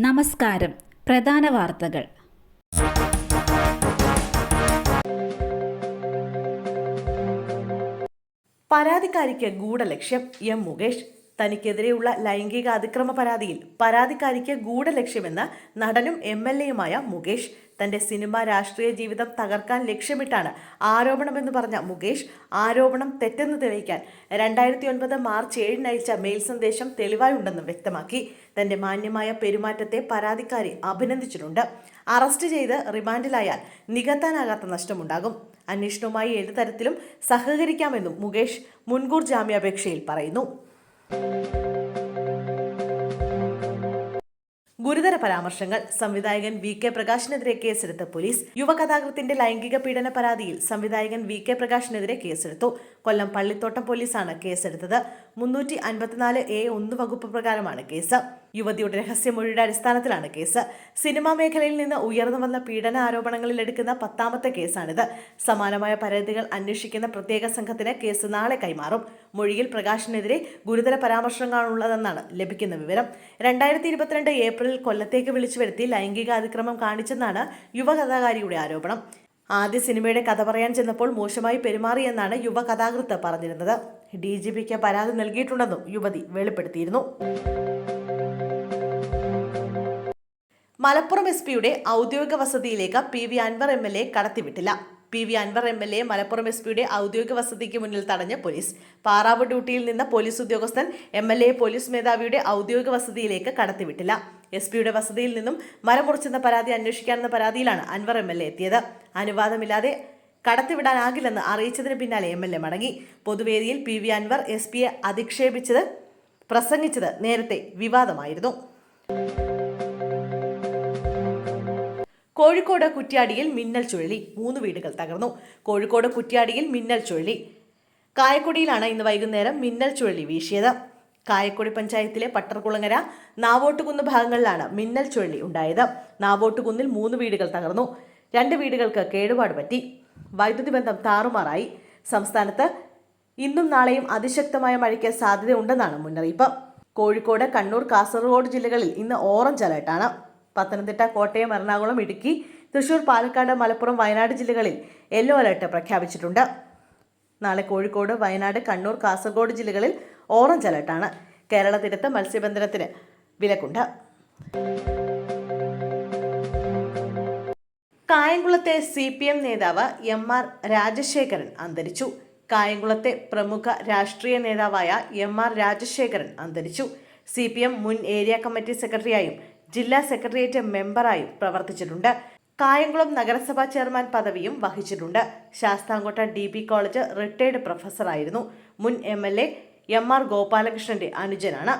നമസ്കാരം. പ്രധാന വാർത്തകൾ. പരാതിക്കാരിക്ക് ഗൂഢലക്ഷ്യം. എം മുകേഷ്. തനിക്കെതിരെയുള്ള ലൈംഗിക അതിക്രമ പരാതിയിൽ പരാതിക്കാരിക്ക് ഗൂഢലക്ഷ്യമെന്ന് നടനും MLA-യുമായ മുകേഷ്. തന്റെ സിനിമ രാഷ്ട്രീയ ജീവിതം തകർക്കാൻ ലക്ഷ്യമിട്ടാണ് ആരോപണമെന്ന് പറഞ്ഞ മുകേഷ്, ആരോപണം തെറ്റെന്ന് തെളിയിക്കാൻ 2009 മാർച്ച് 7 അയച്ച മെയിൽ സന്ദേശം തെളിവായുണ്ടെന്ന് വ്യക്തമാക്കി. തന്റെ മാന്യമായ പെരുമാറ്റത്തെ പരാതിക്കാരി അഭിനന്ദിച്ചിട്ടുണ്ട്. അറസ്റ്റ് ചെയ്ത് റിമാൻഡിലായാൽ നികത്താനാകാത്ത നഷ്ടമുണ്ടാകും. അന്വേഷണവുമായി ഏത് തരത്തിലും സഹകരിക്കാമെന്നും മുകേഷ് മുൻകൂർ ജാമ്യാപേക്ഷയിൽ പറയുന്നു. ഗുരുതര പരാമർശങ്ങൾ. സംവിധായകൻ VK പ്രകാശിനെതിരെ കേസെടുത്ത പോലീസ്. യുവകഥാകൃത്തിന്റെ ലൈംഗിക പീഡന പരാതിയിൽ സംവിധായകൻ VK പ്രകാശിനെതിരെ കേസെടുത്തു. കൊല്ലം പള്ളിത്തോട്ടം പോലീസാണ് കേസെടുത്തത്. 354A1 വകുപ്പ് പ്രകാരമാണ് കേസ്. യുവതിയുടെ രഹസ്യമൊഴിയുടെ അടിസ്ഥാനത്തിലാണ് കേസ്. സിനിമാ മേഖലയിൽ നിന്ന് ഉയർന്നു വന്ന പീഡന ആരോപണങ്ങളിൽ എടുക്കുന്ന 10ാമത്തെ കേസാണിത്. സമാനമായ പരാതികൾ അന്വേഷിക്കുന്ന പ്രത്യേക സംഘത്തിന് കേസ് നാളെ കൈമാറും. മൊഴിയിൽ പ്രകാശിനെതിരെ ഗുരുതര പരാമർശങ്ങളാണുള്ളതെന്നാണ് ലഭിക്കുന്ന വിവരം. 2022 ഏപ്രിലിൽ കൊല്ലത്തേക്ക് വിളിച്ചു വരുത്തി ലൈംഗിക അതിക്രമം കാണിച്ചെന്നാണ് യുവകഥാകാരിയുടെ ആരോപണം. ആദ്യ സിനിമയുടെ കഥ പറയാൻ ചെന്നപ്പോൾ മോശമായി പെരുമാറിയെന്നാണ് യുവകഥാകൃത്ത് പറഞ്ഞിരുന്നത്. DGPക്ക് പരാതി നൽകിയിട്ടുണ്ടെന്നും യുവതി വെളിപ്പെടുത്തിയിരുന്നു. മലപ്പുറം SP-യുടെ ഔദ്യോഗിക വസതിയിലേക്ക് PV Anwar MLA കടത്തിവിട്ടില്ല. PV Anwar MLA Malappuram SP-യുടെ ഔദ്യോഗിക വസതിക്ക് മുന്നിൽ തടഞ്ഞ് പോലീസ്. പാറാവ് ഡ്യൂട്ടിയിൽ നിന്ന് പോലീസ് ഉദ്യോഗസ്ഥൻ MLA പോലീസ് മേധാവിയുടെ ഔദ്യോഗിക വസതിയിലേക്ക് കടത്തിവിട്ടില്ല. SP-യുടെ വസതിയിൽ നിന്നും മരം മുറിച്ചെന്ന പരാതി അന്വേഷിക്കാനെന്ന പരാതിയിലാണ് അൻവർ MLA എത്തിയത്. അനുവാദമില്ലാതെ കടത്തിവിടാനാകില്ലെന്ന് അറിയിച്ചതിന് പിന്നാലെ MLA മടങ്ങി. പൊതുവേദിയിൽ PV അൻവർ SP-യെ അധിക്ഷേപിച്ചത് പ്രസംഗിച്ചത് നേരത്തെ വിവാദമായിരുന്നു. കോഴിക്കോട് കുറ്റ്യാടിയിൽ മിന്നൽ ചുഴലി. 3 വീടുകൾ തകർന്നു. കോഴിക്കോട് കുറ്റ്യാടിയിൽ മിന്നൽ ചുഴലി. കായക്കൊടിയിലാണ് ഇന്ന് വൈകുന്നേരം മിന്നൽ ചുഴലി വീശിയത്. കായക്കൊടി പഞ്ചായത്തിലെ പട്ടർകുളങ്ങര, നാവോട്ടുകുന്ന് ഭാഗങ്ങളിലാണ് മിന്നൽ ചുഴലി ഉണ്ടായത്. നാവോട്ടുകുന്നിൽ 3 വീടുകൾ തകർന്നു. 2 വീടുകൾക്ക് കേടുപാട് പറ്റി. വൈദ്യുതി ബന്ധം താറുമാറായി. സംസ്ഥാനത്ത് ഇന്നും നാളെയും അതിശക്തമായ മഴയ്ക്ക് സാധ്യതയുണ്ടെന്നാണ് മുന്നറിയിപ്പ്. കോഴിക്കോട്, കണ്ണൂർ, കാസർഗോഡ് ജില്ലകളിൽ ഇന്ന് ഓറഞ്ച് അലർട്ടാണ്. പത്തനംതിട്ട, കോട്ടയം, എറണാകുളം, ഇടുക്കി, തൃശൂർ, പാലക്കാട്, മലപ്പുറം, വയനാട് ജില്ലകളിൽ യെല്ലോ അലർട്ട് പ്രഖ്യാപിച്ചിട്ടുണ്ട്. നാളെ കോഴിക്കോട്, വയനാട്, കണ്ണൂർ, കാസർഗോഡ് ജില്ലകളിൽ ഓറഞ്ച് അലർട്ടാണ്. കേരള തീരത്ത് മത്സ്യബന്ധനത്തിന് വിലക്കുണ്ട്. കായംകുളത്തെ CPM നേതാവ് MR രാജശേഖരൻ അന്തരിച്ചു. കായംകുളത്തെ പ്രമുഖ രാഷ്ട്രീയ നേതാവായ MR രാജശേഖരൻ അന്തരിച്ചു. CPM മുൻ ഏരിയ കമ്മിറ്റി സെക്രട്ടറിയായും ജില്ലാ സെക്രട്ടേറിയറ്റ് മെമ്പറായും പ്രവർത്തിച്ചിട്ടുണ്ട്. കായംകുളം നഗരസഭാ ചെയർമാൻ പദവിയും വഹിച്ചിട്ടുണ്ട്. ശാസ്താംകോട്ട DB കോളേജ് റിട്ടയർഡ് പ്രൊഫസറായിരുന്നു. മുൻ MLA MR ഗോപാലകൃഷ്ണന്റെ അനുജനാണ്.